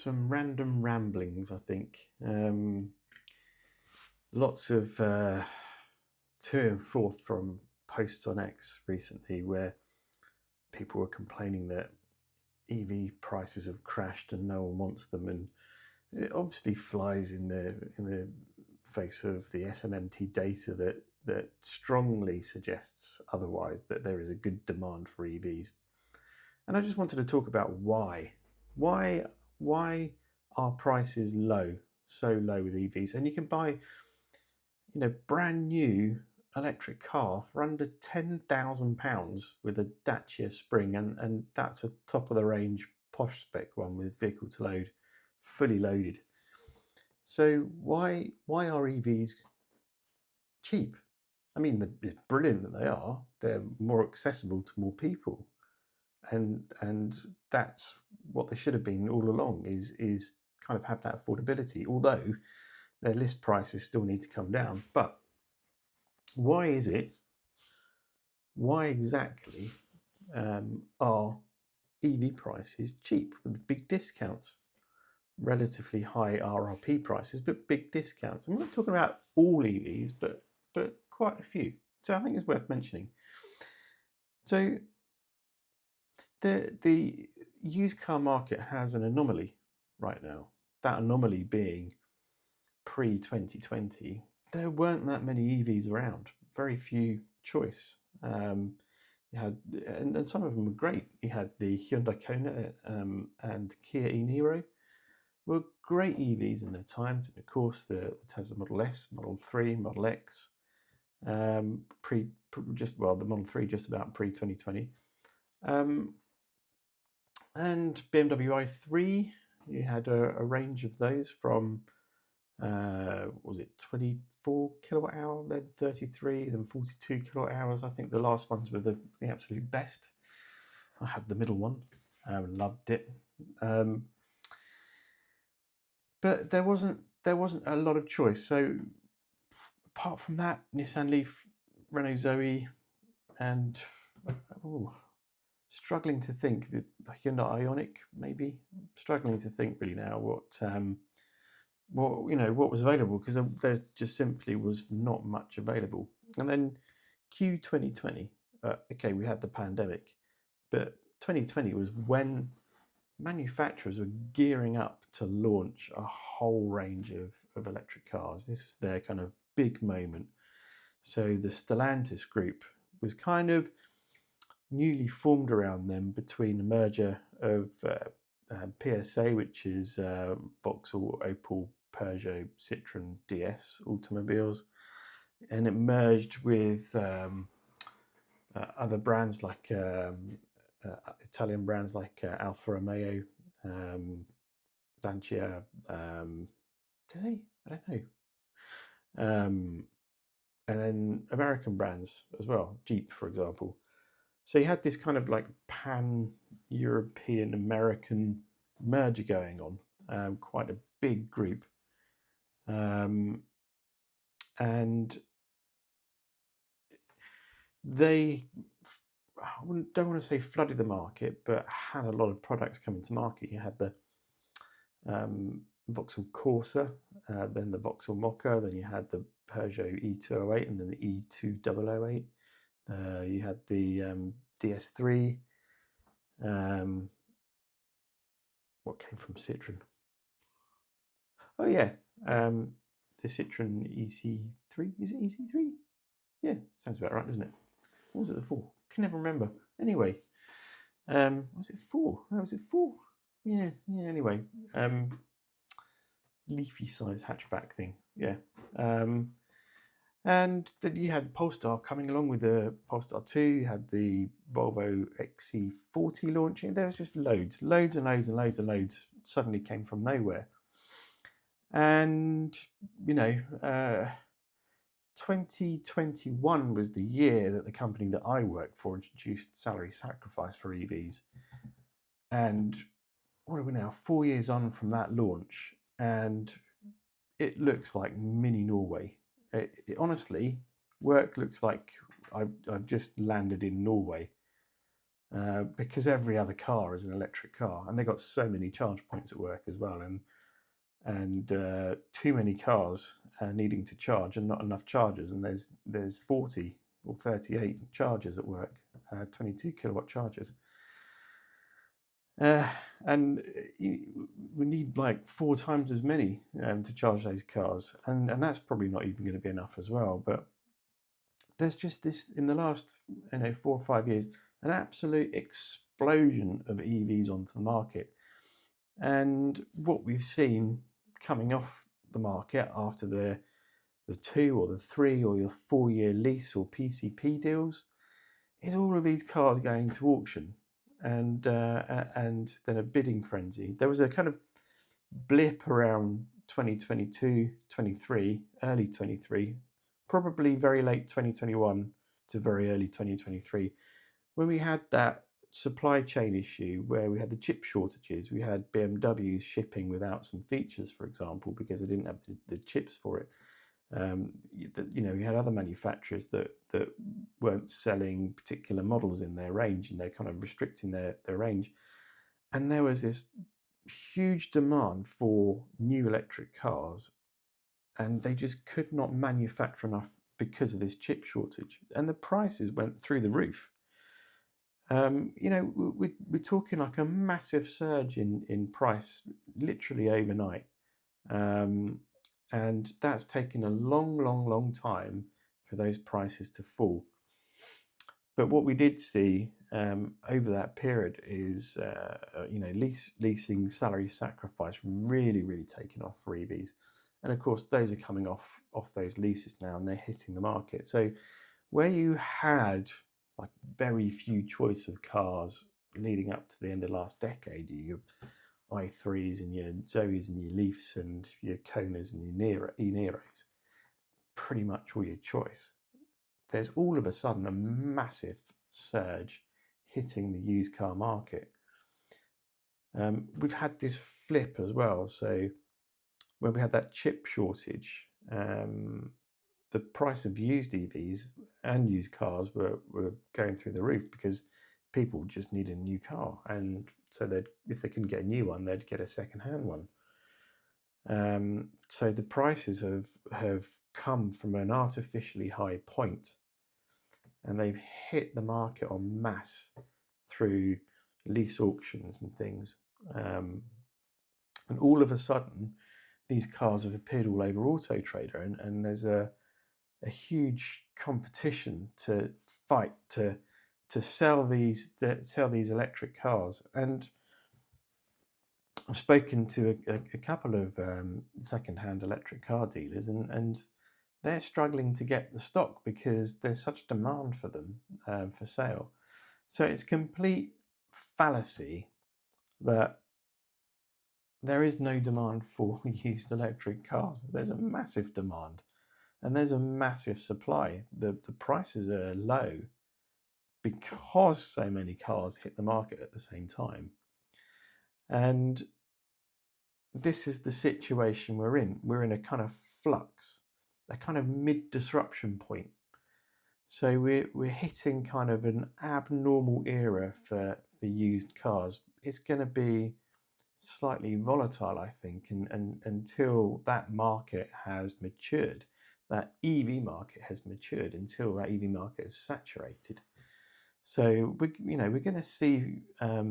some random ramblings, I think. Lots of to and forth from posts on X recently where people were complaining that EV prices have crashed and no one wants them, and it obviously flies in the face of the SMMT data that strongly suggests otherwise, that there is a good demand for EVs. And I just wanted to talk about why why are prices so low with EVs, and you can buy brand new electric car for under £10,000 with a Dacia Spring, and that's a top of the range posh spec one with vehicle to load, fully loaded. So why are EVs cheap? I mean, it's brilliant that they are. They're more accessible to more people, and that's what they should have been all along. Is kind of have that affordability. Although their list prices still need to come down, but why is it? Why exactly are EV prices cheap with big discounts? Relatively high RRP prices, but big discounts. I'm not talking about all EVs, but quite a few. So I think it's worth mentioning. So the used car market has an anomaly right now. That anomaly being pre-2020, there weren't that many EVs around. Very few choice. You had, and some of them were great. You had the Hyundai Kona and Kia e-Niro. Were great EVs in their times, and of course the Tesla Model S, Model 3, Model X, the Model 3 just about pre-2020, and BMW i3. You had a range of those from was it 24 kilowatt hour, then 33, then 42 kilowatt hours. I think the last ones were the absolute best. I had the middle one, loved it. But there wasn't a lot of choice. So apart from that, Nissan Leaf, Renault Zoe, and struggling to think, the Hyundai Ioniq, maybe struggling to think really now what was available, because there just simply was not much available. And then Q 2020, okay, we had the pandemic, but 2020 was when manufacturers were gearing up to launch a whole range of electric cars. This was their kind of big moment. So the Stellantis group was kind of newly formed around them between the merger of PSA, which is Vauxhall, Opel, Peugeot, Citroën, DS automobiles, and it merged with other brands like Italian brands like Alfa Romeo, Dacia, do they? I don't know. And then American brands as well, Jeep, for example. So you had this kind of like pan-European American merger going on, quite a big group. And they, don't want to say flooded the market, but had a lot of products coming to market. You had the Vauxhall Corsa, then the Vauxhall Mokka, then you had the Peugeot E208, and then the E2008. You had the DS3. What came from Citroën? Oh yeah, the Citroën EC3. Is it EC3? Yeah, sounds about right, doesn't it? What was it the for? Can never remember. Anyway, was it 4? No, was it 4? Yeah. Anyway, leafy size hatchback thing. Yeah. And then you had Polestar coming along with the Polestar 2. You had the Volvo XC40 launching. There was just loads suddenly came from nowhere. And 2021 was the year that the company that I work for introduced salary sacrifice for EVs. And what are we now? 4 years on from that launch, and it looks like mini Norway. It honestly, work looks like I've just landed in Norway. because every other car is an electric car, and they've got so many charge points at work as well, and too many cars needing to charge and not enough chargers, and there's 40 or 38 chargers at work, 22 kilowatt chargers. And we need like 4 times as many to charge those cars, and that's probably not even going to be enough as well. But there's just this, in the last 4 or 5 years, an absolute explosion of EVs onto the market. And what we've seen coming off the market after the 2 or the 3 or your 4-year lease or PCP deals is all of these cars going to auction, and then a bidding frenzy. There was a kind of blip around 2022, 23, early 23, probably very late 2021 to very early 2023, when we had that supply chain issue where we had the chip shortages. We had BMWs shipping without some features, for example, because they didn't have the chips for it. We had other manufacturers that weren't selling particular models in their range, and they're kind of restricting their range. And there was this huge demand for new electric cars, and they just could not manufacture enough because of this chip shortage, and the prices went through the roof. We're talking like a massive surge in price, literally overnight. And that's taken a long time for those prices to fall. But what we did see over that period is, leasing salary sacrifice really taking off for EVs. And of course, those are coming off those leases now, and they're hitting the market. So where you had like very few choice of cars leading up to the end of last decade, your i3s and your Zoes and your Leafs and your Konas and your e-Neros, pretty much all your choice. There's all of a sudden a massive surge hitting the used car market. We've had this flip as well. So when we had that chip shortage, the price of used EVs and used cars were going through the roof because people just need a new car, and so if they couldn't get a new one, they'd get a second-hand one. So the prices have come from an artificially high point, and they've hit the market en masse through lease auctions and things. And all of a sudden, these cars have appeared all over Auto Trader, and there's a huge competition to fight to sell these electric cars. And I've spoken to a couple of second-hand electric car dealers, and they're struggling to get the stock because there's such demand for them for sale. So it's complete fallacy that there is no demand for used electric cars. There's a massive demand, and there's a massive supply. The prices are low because so many cars hit the market at the same time. And this is the situation we're in. We're in a kind of flux, a kind of mid-disruption point. So we're hitting kind of an abnormal era for used cars. It's going to be slightly volatile, I think, and until that market has matured, that EV market has matured, until that EV market is saturated. So we're going to see a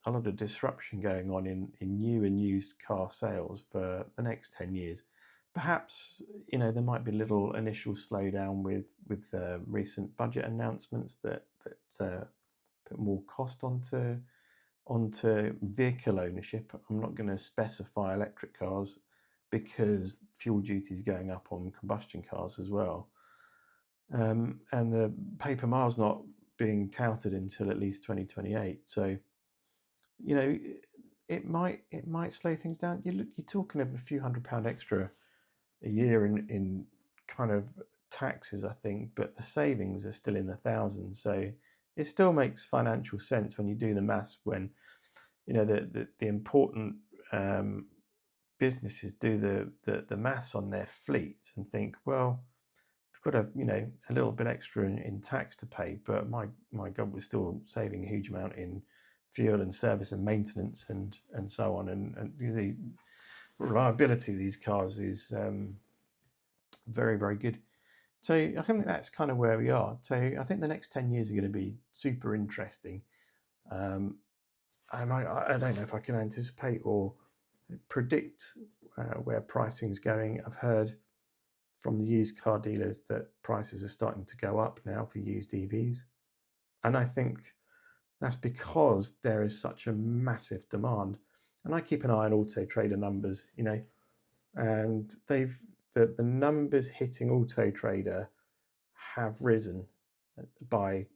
lot of disruption going on in new and used car sales for the next 10 years. Perhaps there might be a little initial slowdown with recent budget announcements that put more cost onto vehicle ownership. I'm not going to specify electric cars because fuel duty is going up on combustion cars as well, and the pay per mile's not being touted until at least 2028. So it might slow things down. You're talking of a few £100 extra a year in kind of taxes, I think, but the savings are still in the thousands. So it still makes financial sense when you do the maths, when the important businesses do the maths on their fleets and think, well, got a little bit extra in tax to pay, but my God, we're still saving a huge amount in fuel and service and maintenance and so on. And the reliability of these cars is very, very good. So I think that's kind of where we are. So I think the next 10 years are going to be super interesting. I don't know if I can anticipate or predict where pricing is going. I've heard from the used car dealers that prices are starting to go up now for used EVs. And I think that's because there is such a massive demand. And I keep an eye on Auto Trader numbers, and the numbers hitting Auto Trader have risen by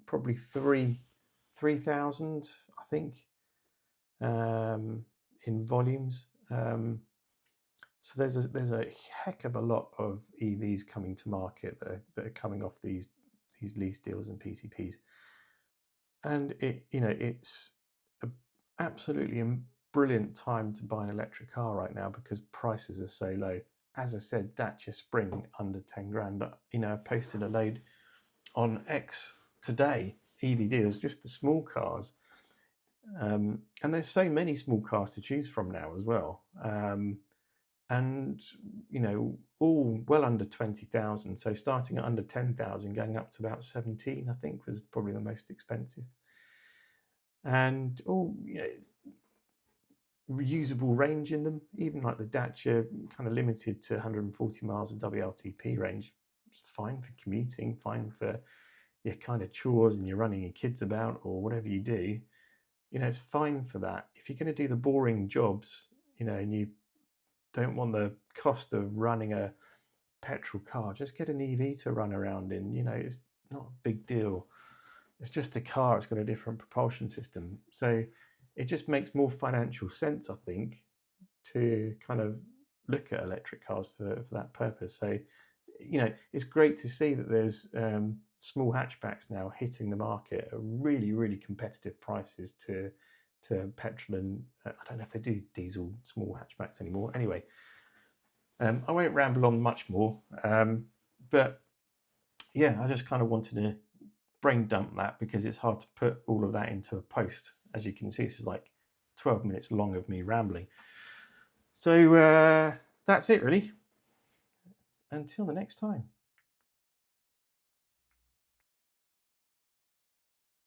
probably 3,000, I think, in volumes. So there's a heck of a lot of EVs coming to market that are coming off these lease deals and PCPs, and it's an absolutely brilliant time to buy an electric car right now because prices are so low. As I said, Dacia Spring under 10 grand. I posted a load on X today, EV deals, just the small cars. And there's so many small cars to choose from now as well. And all well under 20,000. So starting at under 10,000, going up to about 17, I think was probably the most expensive. And all reusable range in them, even like the Dacia, kind of limited to 140 miles of WLTP range. It's fine for commuting, fine for your kind of chores and you're running your kids about or whatever you do. It's fine for that. If you're going to do the boring jobs, and you don't want the cost of running a petrol car, just get an EV to run around in. It's not a big deal. It's just a car. It's got a different propulsion system. So it just makes more financial sense, I think, to kind of look at electric cars for that purpose. So, it's great to see that there's small hatchbacks now hitting the market at really, really competitive prices to petrol and I don't know if they do diesel small hatchbacks anymore. Anyway, I won't ramble on much more, but yeah, I just kind of wanted to brain dump that because it's hard to put all of that into a post. As you can see, this is like 12 minutes long of me rambling. So that's it really. Until the next time.